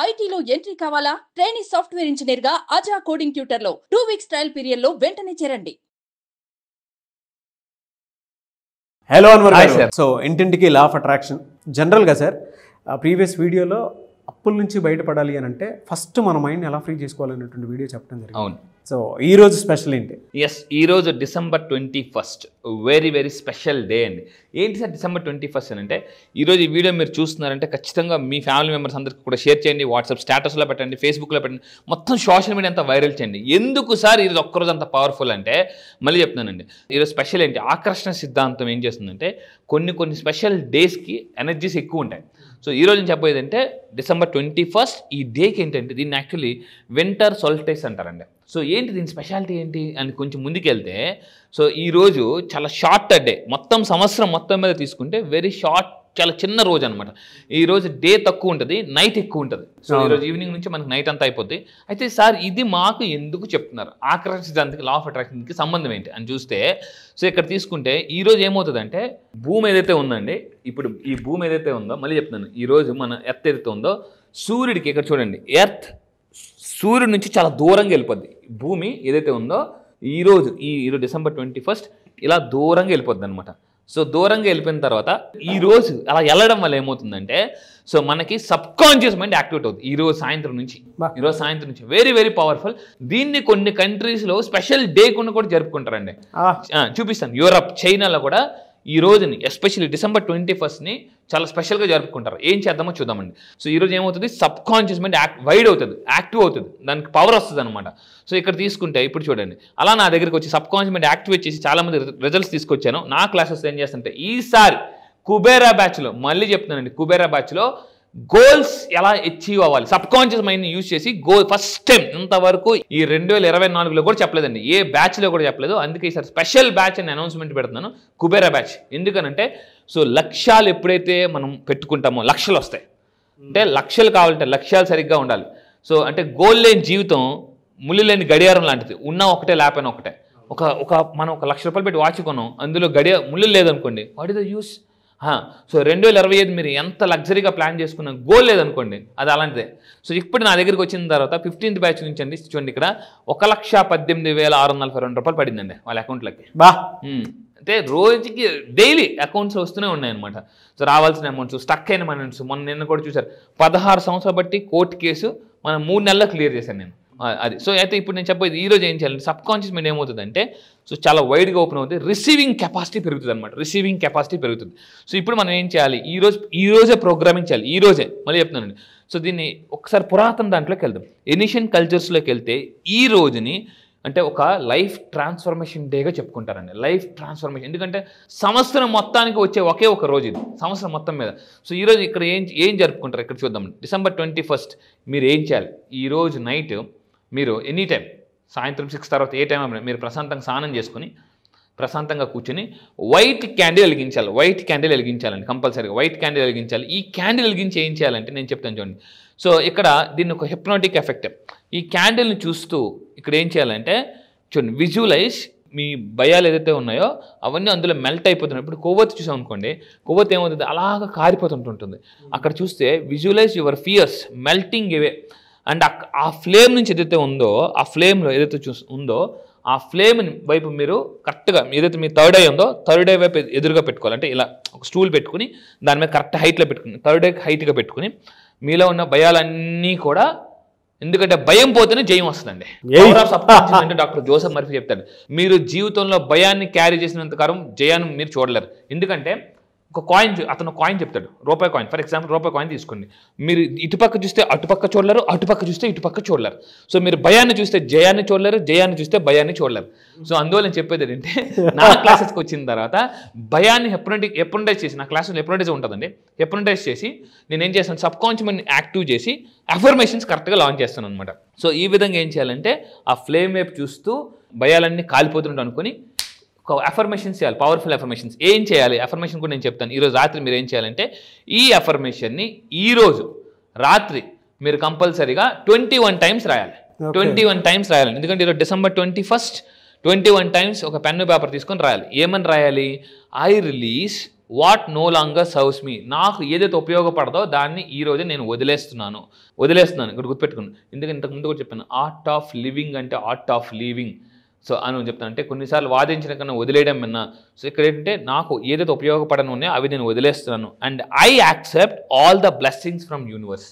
ఐటీలో ఎంట్రీ కావాలా? Training software engineer గా అజా కోడింగ్ ట్యూటర్ లో 2 వీక్స్ ట్రయల్ పీరియడ్ లో వెంటనే చేరండి. హలో అన్వర్ గారు. సో ఇంటింటికి లా ఆఫ్ అట్రాక్షన్ జనరల్గా సార్ ప్రీవియస్ వీడియోలో అప్పుల నుంచి బయటపడాలి అని అంటే ఫస్ట్ మన మైండ్ ఎలా ఫ్రీ చేసుకోవాలనేటువంటి వీడియో చెప్పడం జరిగింది. అవును. సో ఈరోజు స్పెషల్ ఏంటి? ఎస్, ఈరోజు December 21 very very special day అండి. ఏంటి సార్ December 21 అని అంటే, ఈరోజు ఈ వీడియో మీరు చూస్తున్నారంటే ఖచ్చితంగా మీ ఫ్యామిలీ మెంబర్స్ అందరికీ కూడా షేర్ చేయండి, వాట్సాప్ స్టేటస్లో పెట్టండి, ఫేస్బుక్లో పెట్టండి, మొత్తం సోషల్ మీడియా అంతా వైరల్ చేయండి. ఎందుకు సార్ ఈరోజు ఒక్కరోజు అంత పవర్ఫుల్ అంటే, మళ్ళీ చెప్తున్నానండి, ఈరోజు స్పెషల్ ఏంటి, ఆకర్షణ సిద్ధాంతం ఏం చేస్తుందంటే కొన్ని స్పెషల్ డేస్కి ఎనర్జీస్ ఎక్కువ ఉంటాయి. సో ఈరోజు నేను చెప్పేది అంటే December 21 ఈ డేకి ఏంటంటే, దీన్ని యాక్చువల్లీ వింటర్ సోల్స్టిస్ అంటారండి. సో ఏంటి దీని స్పెషాలిటీ ఏంటి అని కొంచెం ముందుకెళ్తే, సో ఈరోజు చాలా షార్ట్ డే, మొత్తం సంవత్సరం మొత్తం మీద తీసుకుంటే వెరీ షార్ట్, చాలా చిన్న రోజు అనమాట. ఈరోజు డే తక్కువ ఉంటుంది, నైట్ ఎక్కువ ఉంటుంది. సో ఈరోజు ఈవినింగ్ నుంచి మనకు నైట్ అంతా అయిపోద్ది. అయితే సార్ ఇది మాకు ఎందుకు చెప్తున్నారు, ఆకర్షణ సిద్ధాంతానికి, లా ఆఫ్ అట్రాక్షన్కి సంబంధం ఏంటి అని చూస్తే, సో ఇక్కడ తీసుకుంటే ఈరోజు ఏమవుతుందంటే, భూమి ఏదైతే ఉందండి, ఇప్పుడు ఈ భూమి ఏదైతే ఉందో, మళ్ళీ చెప్తున్నాను, ఈరోజు మన ఎర్త్ ఏదైతే ఉందో, సూర్యుడికి ఇక్కడ చూడండి, ఎర్త్ సూర్యుడి నుంచి చాలా దూరంగా వెళ్ళిపోద్ది. భూమి ఏదైతే ఉందో ఈరోజు December 21 ఇలా దూరంగా వెళ్ళిపోద్ది అనమాట. సో దూరంగా వెళ్ళిపోయిన తర్వాత ఈరోజు అలా వెళ్ళడం వల్ల ఏమవుతుందంటే, సో మనకి సబ్ కాన్షియస్ మైండ్ యాక్టివేట్ అవుతుంది ఈరోజు సాయంత్రం నుంచి వెరీ వెరీ పవర్ఫుల్. దీన్ని కొన్ని కంట్రీస్లో స్పెషల్ డే కూడా జరుపుకుంటారండి. చూపిస్తాను. యూరప్, చైనాలో కూడా ఈ రోజుని, ఎస్పెషల్లీ December 21 చాలా స్పెషల్గా జరుపుకుంటారు. ఏం చేద్దామో చూద్దామండి. సో ఈరోజు ఏమవుతుంది, సబ్ కాన్షియస్ మైండ్ వైడ్ అవుతుంది, యాక్టివ్ అవుతుంది, దానికి పవర్ వస్తుంది అనమాట. సో ఇక్కడ తీసుకుంటే ఇప్పుడు చూడండి, అలా నా దగ్గరికి వచ్చి సబ్ కాన్షియస్ మైండ్ యాక్టివేట్ చేసి చాలామంది రిజల్ట్స్ తీసుకొచ్చాను. నా క్లాసెస్ ఏం చేస్తుంటే, ఈసారి కుబేరా బ్యాచ్లో, మళ్ళీ చెప్తున్నానండి, కుబేరా బ్యాచ్లో గోల్స్ ఎలా అచీవ్ అవ్వాలి, సబ్ కాన్షియస్ మైండ్ని యూజ్ చేసి ఫస్ట్ టైం ఇంతవరకు ఈ 2024లో కూడా చెప్పలేదండి, ఏ బ్యాచ్లో కూడా చెప్పలేదు. అందుకే ఈసారి స్పెషల్ బ్యాచ్ అని అనౌన్స్మెంట్ పెడుతున్నాను, కుబేరా బ్యాచ్. ఎందుకనంటే, సో లక్ష్యాలు ఎప్పుడైతే మనం పెట్టుకుంటామో లక్షలు వస్తాయి. అంటే లక్షలు కావాలంటే లక్ష్యాలు సరిగ్గా ఉండాలి. సో అంటే గోల్ లేని జీవితం ముళ్ళు లేని గడియారం లాంటిది, ఉన్నా ఒకటే లేకపోయినా ఒకటే. మనం 1 లక్ష రూపాయలు పెట్టి వాచ్ కొన్నాం, అందులో ముళ్ళు లేదనుకోండి, what is the use? So 2025 మీరు ఎంత లగ్జరీగా ప్లాన్ చేసుకున్న గోల్ లేదనుకోండి, అది అలాంటిదే. సో ఇప్పుడు నా దగ్గరికి వచ్చిన తర్వాత 15th బ్యాచ్ నుంచి అండి, చూడండి ఇక్కడ 1,18,642 రూపాయలు పడిందండి వాళ్ళ అకౌంట్లకి. అంటే రోజుకి డైలీ అకౌంట్స్ వస్తూనే ఉన్నాయన్నమాట. సో రావాల్సిన అమౌంట్స్, స్టక్ అయిన అమౌంట్స్, నిన్న కూడా చూసారు, 16 సంవత్సరాలు బట్టి కోర్టు కేసు మనం 3 నెలల్లో క్లియర్ చేశాను నేను. అది. సో అయితే ఇప్పుడు నేను చెప్పేది, ఈరోజు ఏం చేయాలంటే, సబ్ కాన్షియస్ మైండ్ ఏమవుతుందంటే, సో చాలా వైడ్గా ఓపెన్ అవుతుంది, రిసీవింగ్ కెపాసిటీ పెరుగుతుంది అనమాట. రిసీవింగ్ కెపాసిటీ పెరుగుతుంది. సో ఇప్పుడు మనం ఏం చేయాలి, ఈరోజే ప్రోగ్రామింగ్ చేయాలి. ఈరోజే, మళ్ళీ చెప్తున్నానండి. సో దీన్ని ఒకసారి పురాతన దాంట్లోకి వెళ్దాం, ఎనిషియన్ కల్చర్స్లోకి వెళ్తే ఈ రోజుని అంటే ఒక లైఫ్ ట్రాన్స్ఫర్మేషన్ డేగా చెప్పుకుంటారండి. లైఫ్ ట్రాన్స్ఫర్మేషన్, ఎందుకంటే సంవత్సరం మొత్తానికి వచ్చే ఒకే ఒక రోజు ఇది, సంవత్సరం మొత్తం మీద. సో ఈరోజు ఇక్కడ ఏం జరుపుకుంటారు, ఇక్కడ చూద్దాం. December 21 మీరు ఏం చేయాలి, ఈరోజు నైట్ మీరు ఎనీ టైం, సాయంత్రం 6 తర్వాత ఏ టైం మీరు ప్రశాంతంగా స్నానం చేసుకుని ప్రశాంతంగా కూర్చొని వైట్ క్యాండిల్ వెలిగించాలండి. కంపల్సరీగా వైట్ క్యాండిల్ వెలిగించాలి. ఈ క్యాండిల్ వెలిగించి ఏం చేయాలంటే, నేను చెప్తాను చూడండి. సో ఇక్కడ దీన్ని ఒక హిప్నాటిక్ ఎఫెక్ట్. ఈ క్యాండిల్ని చూస్తూ ఇక్కడ ఏం చేయాలంటే, చూడండి, విజువలైజ్ మీ భయాలు ఏదైతే ఉన్నాయో అవన్నీ అందులో మెల్ట్ అయిపోతున్నాయి. ఇప్పుడు కొవ్వొత్తి చూసాం అనుకోండి, కొవ్వొత్తి ఏమవుతుంది, అలాగా కారిపోతుంటుంది. అక్కడ చూస్తే visualize your fears melting away. And ఆ ఫ్లేమ్ నుంచి ఏదైతే ఉందో, ఆ ఫ్లేమ్లో ఏదైతే ఉందో, ఆ ఫ్లేమ్ వైపు మీరు కరెక్ట్గా ఏదైతే మీ థర్డ్ ఐ ఉందో, థర్డ్ ఐ వైపు ఎదురుగా పెట్టుకోవాలి. అంటే ఇలా ఒక స్టూల్ పెట్టుకుని దాని మీద కరెక్ట్ హైట్లో పెట్టుకుని, థర్డ్ ఐ హైట్గా పెట్టుకుని, మీలో ఉన్న భయాలన్నీ కూడా, ఎందుకంటే భయం పోతేనే జయం వస్తుందండి. అంటే డాక్టర్ జోసెఫ్ మర్ఫీ చెప్తాడు, మీరు జీవితంలో భయాన్ని క్యారీ చేసినంత కాలం జయాన్ని మీరు చూడలేరు. ఎందుకంటే అతను కాయిన్ చెప్తాడు, రూపాయి కాయిన్. ఫర్ ఎగ్జాంపుల్ రూపాయి కాయిన్ తీసుకోండి, మీరు ఇటుపక్క చూస్తే అటుపక్క చూడలేరు, అటుపక్క చూస్తే ఇటుపక్క చూడలేరు. సో మీరు భయాన్ని చూస్తే జయాన్ని చూడలేరు, జయాన్ని చూస్తే భయాన్ని చూడలేరు. సో అందువల్ల నేను చెప్పేది ఏంటంటే, నా క్లాసెస్కి వచ్చిన తర్వాత భయాన్ని హెప్నటైజ్ చేసి, నా క్లాసులో హెప్నటైజ్ ఉంటుందండి, హెప్నటైజ్ చేసి నేనేం చేస్తాను, సబ్ కాన్షియస్ మైండ్ని యాక్టివ్ చేసి అఫర్మేషన్స్ కరెక్ట్గా లాంచ్ చేస్తాను అనమాట. సో ఈ విధంగా ఏం చేయాలంటే, ఆ ఫ్లేమ్ వైపు చూస్తూ భయాలన్నీ కాలిపోతుంటాం అనుకుని ఒక అఫర్మేషన్స్ చేయాలి, పవర్ఫుల్ అఫర్మేషన్స్. ఏం చేయాలి అఫర్మేషన్ కూడా నేను చెప్తాను. ఈరోజు రాత్రి మీరు ఏం చేయాలంటే, ఈ అఫర్మేషన్ని ఈరోజు రాత్రి మీరు కంపల్సరీగా 21 టైమ్స్ రాయాలి. 21 టైమ్స్ రాయాలి. ఎందుకంటే ఈరోజు December 21 21 టైమ్స్ ఒక పెన్ను పేపర్ తీసుకొని రాయాలి. ఏమని రాయాలి? I release what no longer serves me. నాకు ఏదైతే ఉపయోగపడదో దాన్ని ఈ రోజు నేను వదిలేస్తున్నాను. ఇక్కడ గుర్తుపెట్టుకున్నాను. ఎందుకంటే ఇంతకు ముందు కూడా చెప్పాను, ఆర్ట్ ఆఫ్ లివింగ్ అంటే ఆర్ట్ ఆఫ్ లివింగ్. సో అని చెప్తాను, అంటే కొన్నిసార్లు వాదించిన కన్నా వదిలేయడం విన్నా. సో ఇక్కడ ఏంటంటే నాకు ఏదైతే ఉపయోగపడను ఉన్నాయో అవి నేను వదిలేస్తున్నాను. And I accept all the blessings from universe.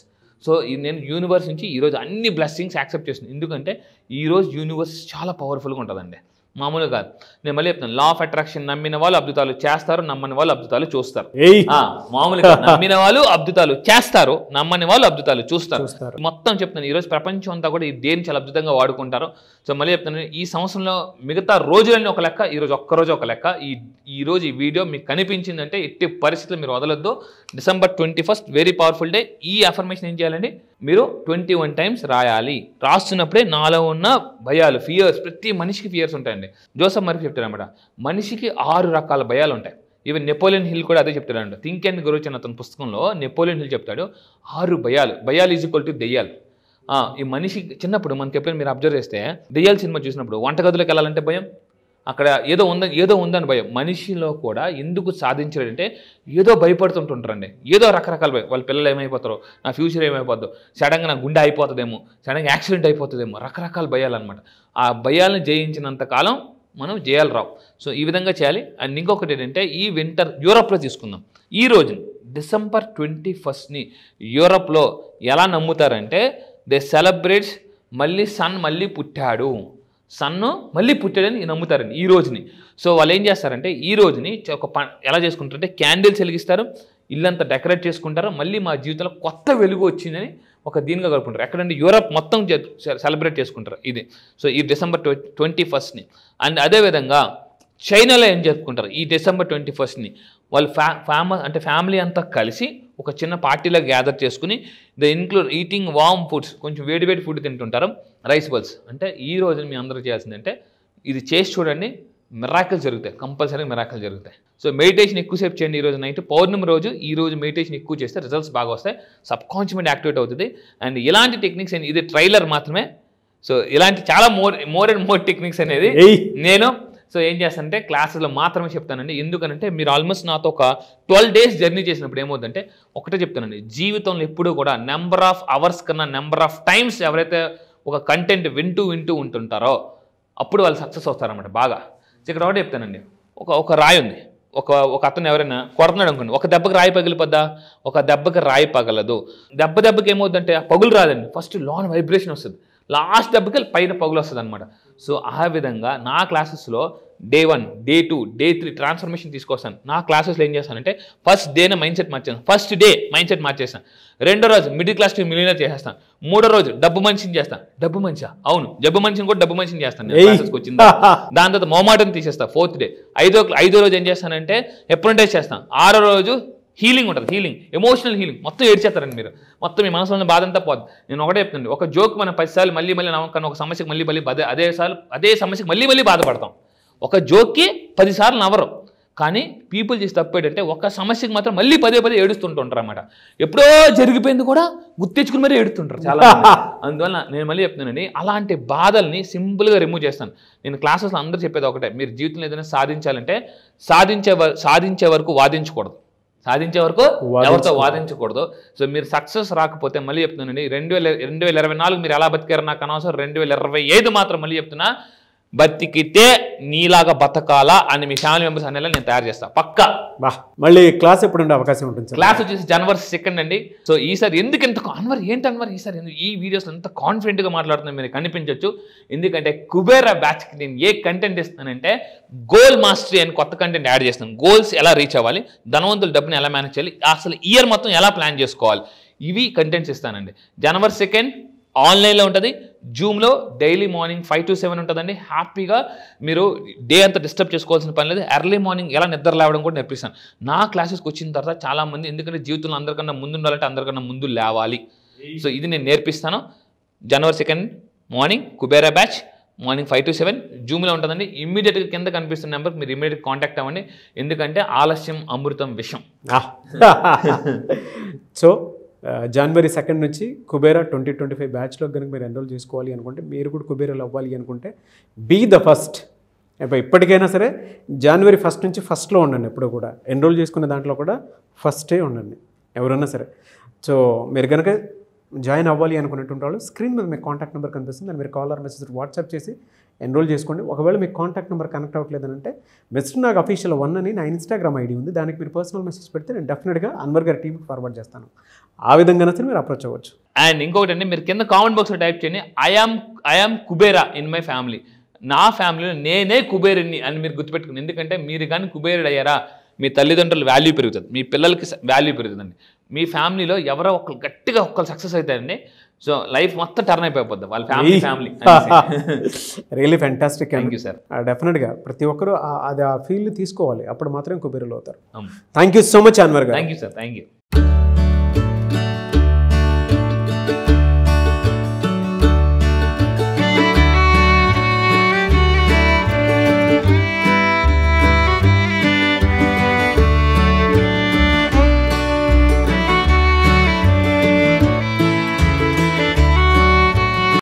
So నేను యూనివర్స్ నుంచి ఈరోజు అన్ని బ్లెస్సింగ్స్ యాక్సెప్ట్ చేస్తున్నాను. ఎందుకంటే ఈరోజు యూనివర్స్ చాలా పవర్ఫుల్గా ఉంటుందండి, మామూలుగా కాదు. నేను మళ్ళీ చెప్తాను, లా ఆఫ్ అట్రాక్షన్ నమ్మిన వాళ్ళు అద్భుతాలు చేస్తారు, నమ్మని వాళ్ళు అద్భుతాలు చూస్తారు. మామూలుగా నమ్మిన వాళ్ళు అద్భుతాలు చేస్తారు, నమ్మని వాళ్ళు అద్భుతాలు చూస్తారు. మొత్తం చెప్తాను, ఈరోజు ప్రపంచం అంతా కూడా ఈ దేని చాలా అద్భుతంగా వాడుకుంటారు. సో మళ్ళీ చెప్తాను, ఈ సంవత్సరంలో మిగతా రోజులన్నీ ఒక లెక్క, ఈరోజు ఒక్కరోజు ఒక లెక్క. ఈరోజు ఈ వీడియో మీకు కనిపించిందంటే ఎట్టి పరిస్థితులు మీరు వదలొద్దు. December 21 very powerful day. ఈ అఫర్మేషన్ ఏం చేయాలండి? మీరు 21 టైమ్స్ రాయాలి. రాస్తున్నప్పుడే నాలో ఉన్న భయాలు, ఫియర్స్, ప్రతి మనిషికి ఫియర్స్ ఉంటాయండి. జోసెఫ్ మర్ఫీ చెప్తారన్నమాట, మనిషికి 6 రకాల భయాలు ఉంటాయి. ఈవెన్ నెపోలియన్ హిల్ కూడా అదే చెప్తాడంట. థింక్ అండ్ గ్రో అనే అతని పుస్తకంలో నెపోలియన్ హిల్ చెప్తాడు 6 భయాలు. భయాలు ఈజ్ ఈక్వల్ టు దెయ్యాలు. ఈ మనిషి చిన్నప్పుడు మనకి ఎప్పుడైనా మీరు అబ్జర్వ్ చేస్తే దెయ్యాల సినిమా చూసినప్పుడు వంటగదిలోకి వెళ్ళాలంటే భయం, అక్కడ ఏదో ఉందని భయం. మనిషిలో కూడా ఎందుకు సాధించలేదంటే ఏదో భయపడుతుంటుంటారండి, ఏదో రకరకాల భయం. వాళ్ళ పిల్లలు ఏమైపోతారో, నా ఫ్యూచర్ ఏమైపోద్దో, సడన్గా నా గుండె అయిపోతుందేమో, సడన్గా యాక్సిడెంట్ అయిపోతుందేమో, రకరకాల భయాలు అనమాట. ఆ భయాలను జయించినంత కాలం మనం జయాలు రావు. సో ఈ విధంగా చేయాలి. అండ్ ఇంకొకటి ఏంటంటే, ఈ వింటర్ యూరోప్లో తీసుకుందాం. ఈ రోజుని డిసెంబర్ 21 యూరోప్లో ఎలా నమ్ముతారంటే, దే సెలబ్రేట్స్ మళ్ళీ సన్ మళ్ళీ పుట్టాడు, సన్ను మళ్ళీ పుట్టాడని నమ్ముతారండి ఈ రోజుని. సో వాళ్ళు ఏం చేస్తారంటే ఈ రోజుని ఎలా చేసుకుంటారంటే క్యాండిల్స్ వెలిగిస్తారు, ఇల్లంతా డెకరేట్ చేసుకుంటారు, మళ్ళీ మా జీవితంలో కొత్త వెలుగు వచ్చిందని ఒక దీనిగా గడుపుకుంటారు. ఎక్కడంటే యూరోప్ మొత్తం సెలబ్రేట్ చేసుకుంటారు ఇది. సో ఈ డిసెంబర్ 21 అండ్ అదేవిధంగా చైనాలో ఏం జరుపుకుంటారు ఈ డిసెంబర్ 21 వాళ్ళు ఫ్యామిలీ అంతా కలిసి ఒక చిన్న పార్టీలో గ్యాదర్ చేసుకుని they include eating warm foods, కొంచెం వేడి ఫుడ్ తింటుంటారు, రైస్ బాల్స్. అంటే ఈ రోజు మీ అందరూ చేయాల్సిందంటే ఇది చేసి చూడండి, మిరాకిల్స్ జరుగుతాయి, కంపల్సరీ మిరాకిల్స్ జరుగుతాయి. సో మెడిటేషన్ ఎక్కువసేపు చేయండి. ఈ రోజు నైట్ పౌర్ణమి రోజు ఈ రోజు మెడిటేషన్ ఎక్కువ చేస్తే రిజల్ట్స్ బాగా వస్తాయి, సబ్ కాన్షియస్ యాక్టివేట్ అవుతుంది. అండ్ ఇలాంటి టెక్నిక్స్ ఇది ట్రైలర్ మాత్రమే. సో ఇలాంటి చాలా మోర్ అండ్ మోర్ టెక్నిక్స్ అనేది నేను ఏం చేస్తానంటే క్లాసెస్లో మాత్రమే చెప్తానండి. ఎందుకనంటే మీరు ఆల్మోస్ట్ నాతో ఒక 12 days జర్నీ చేసినప్పుడు ఏమవుతుందంటే ఒకటే చెప్తానండి, జీవితంలో ఎప్పుడూ కూడా నెంబర్ ఆఫ్ అవర్స్ కన్నా నెంబర్ ఆఫ్ టైమ్స్ ఎవరైతే ఒక కంటెంట్ వింటూ ఉంటుంటారో అప్పుడు వాళ్ళు సక్సెస్ అవుతారన్నమాట బాగా. ఇక్కడ ఒకటే చెప్తానండి, ఒక రాయి ఉంది, ఒక అతను ఎవరైనా కొడుతున్నాడు అనుకోండి, ఒక దెబ్బకి రాయి పగిలిపోద్దా? ఒక దెబ్బకి రాయి పగలదు. దెబ్బకి ఏమవుతుందంటే పగులు రాదండి, ఫస్ట్ లోన్ వైబ్రేషన్ వస్తుంది, లాస్ట్ దెబ్బకి పైన పగులు వస్తుంది అనమాట. సో ఆ విధంగా నా క్లాసెస్లో Day 1, Day 2, Day 3 ట్రాన్స్ఫర్మేషన్ తీసుకొస్తాను. నా క్లాసెస్లో ఏం చేస్తానంటే ఫస్ట్ డేనే మైండ్ సెట్ మార్చేస్తాను, ఫస్ట్ డే మైండ్ సెట్ మార్చేస్తాను. రెండో రోజు మిడిల్ క్లాస్ టు మిలియనర్ చేసేస్తాను. మూడో రోజు డబ్బు మనిషిని చేస్తాను. డబ్బు మనిషి, అవును, జబ్బు మనిషిని కూడా డబ్బు మనిషిని చేస్తాను క్లాసెస్కి వచ్చింది. దాని తర్వాత మోమాటం తీసేస్తాను 4th డే. ఐదో రోజు ఏం చేస్తానంటే ఎప్రంటైజ్ చేస్తాను. 6వ రోజు హీలింగ్ ఉంటుంది, హీలింగ్, ఎమోషనల్ హీలింగ్. మొత్తం ఏడ్చేస్తారండి మీరు, మొత్తం మీ మనసులో బాధ అంతా పోదు. నేను ఒకటే చెప్తాను, ఒక జోక్ మనం 10 సార్లు మళ్ళీ నవ్వకన్నా ఒక సమస్యకు మళ్ళీ అదే సమస్యకు మళ్ళీ బాధపడతాం. ఒక జోక్కి 10 సార్లు నవ్వరు, కానీ పీపుల్ చేసి తప్పేటంటే ఒక సమస్యకి మాత్రం మళ్ళీ పదే ఏడుస్తుంటుంటారు అన్నమాట. ఎప్పుడో జరిగిపోయింది కూడా గుర్తించుకుని మరీ ఏడుస్తుంటారు చాలా. అందువల్ల నేను మళ్ళీ చెప్తున్నానండి, అలాంటి బాధల్ని సింపుల్గా రిమూవ్ చేస్తాను. నేను క్లాసెస్లో అందరూ చెప్పేది ఒకటే, మీరు జీవితంలో ఏదైనా సాధించాలంటే సాధించే వరకు వాదించకూడదు, సాధించే వరకు ఎవరితో వాదించకూడదు. సో మీరు సక్సెస్ రాకపోతే మళ్ళీ చెప్తున్నానండి, 2024 మీరు ఎలా బతికారు నాకు అనవసరం, 2025 మాత్రం మళ్ళీ చెప్తున్నా, బతికితే నీలాగా బతకాలా అని మీ ఫ్యామిలీ మెంబర్స్ అనేలా నేను తయారు చేస్తాను పక్కా. మళ్ళీ క్లాస్ ఎప్పుడు ఉండే అవకాశం ఉంటుంది? క్లాస్ వచ్చేసి January 2 అండి. సో ఈసారి ఎందుకు ఎంత అన్వర్ ఈసారి ఈ వీడియోస్లో ఎంత కాన్ఫిడెంట్గా మాట్లాడుతున్నా మీరు కనిపించవచ్చు. ఎందుకంటే కుబేరా బ్యాచ్కి నేను ఏ కంటెంట్ ఇస్తానంటే గోల్ మాస్టరీ అని కొత్త కంటెంట్ యాడ్ చేస్తాను. గోల్స్ ఎలా రీచ్ అవ్వాలి, ధనవంతుల డబ్బుని ఎలా మేనేజ్ చేయాలి, అసలు ఇయర్ మొత్తం ఎలా ప్లాన్ చేసుకోవాలి, ఇవి కంటెంట్స్ ఇస్తానండి. January 2 ఆన్లైన్లో ఉంటుంది, జూమ్లో డైలీ మార్నింగ్ 5 to 7 ఉంటుందండి. హ్యాపీగా మీరు డే అంతా డిస్టర్బ్ చేసుకోవాల్సిన పని లేదు. ఎర్లీ మార్నింగ్ ఎలా నిద్ర లేవడం కూడా నేర్పిస్తాను. నా క్లాసెస్కి వచ్చిన తర్వాత చాలామంది, ఎందుకంటే జీవితంలో అందరికన్నా ముందు ఉండాలంటే అందరికన్నా ముందు లేవాలి. సో ఇది నేను నేర్పిస్తాను. January 2 morning Kubera batch, morning 5 to 7 జూమ్లో ఉంటుందండి. ఇమ్మీడియట్గా కింద కనిపిస్తున్న నెంబర్కి మీరు ఇమ్మీడియట్గా కాంటాక్ట్ అవ్వండి, ఎందుకంటే ఆలస్యం అమృతం విషం. సో January 2 నుంచి కుబేరా 2025 బ్యాచ్లో కనుక మీరు ఎన్రోల్ చేసుకోవాలి అనుకుంటే, మీరు కూడా కుబేరాలో అవ్వాలి అనుకుంటే, బీ ద ఫస్ట్ ఇప్పటికైనా సరే జనవరి 1 నుంచి ఫస్ట్లో ఉండండి. ఎప్పుడూ కూడా ఎన్రోల్ చేసుకునే దాంట్లో కూడా ఫస్టే ఉండండి ఎవరన్నా సరే. సో మీరు కనుక జాయిన్ అవ్వాలి అనుకునేటువంటి వాళ్ళు స్క్రీన్ మీద మీకు కాంటాక్ట్ నెంబర్ కనిపిస్తుంది, దాన్ని మీరు కాల్ ఆర్ మెసేజ్ వాట్సాప్ చేసి ఎన్రోల్ చేసుకోండి. ఒకవేళ మీకు కాంటాక్ట్ నెంబర్ కనెక్ట్ అవ్వట్లేదంటే మిస్టర్ నాగ్ అఫీషియల్ 1 అని నా ఇన్స్టాగ్రామ్ ఐడి ఉంది, దానికి మీరు పర్సనల్ మెసేజ్ పెడితే నేను డెఫినెట్గా అన్వర్ గారి టీంకి ఫార్వర్డ్ చేస్తాను. ఆ విధంగా సరే మీరు అప్రోచ్ అవ్వచ్చు. అండ్ ఇంకొకటి అండి, మీరు కింద కామెంట్ బాక్స్లో టైప్ చేయండి I am Kubera in my family. నా ఫ్యామిలీలో నేనే కుబేరుని అని మీరు గుర్తుపెట్టుకుని. ఎందుకంటే మీరు కానీ కుబేరుడు అయ్యారా మీ తల్లిదండ్రులు వాల్యూ పెరుగుతుంది, మీ పిల్లలకి వాల్యూ పెరుగుతుందండి. మీ ఫ్యామిలీలో ఎవరో ఒకరు గట్టిగా ఒక్కరు సక్సెస్ అవుతారండి, సో లైఫ్ మొత్తం టర్న్ అయిపోద్ది వాళ్ళ family. Really fantastic. Thank you sir. డెఫినెట్గా ప్రతి ఒక్కరు అది ఆ ఫీల్డ్ తీసుకోవాలి, అప్పుడు మాత్రమే కుబేరులు అవుతారు. Thank you so much Anwar గారు. Thank you sir. Thank you.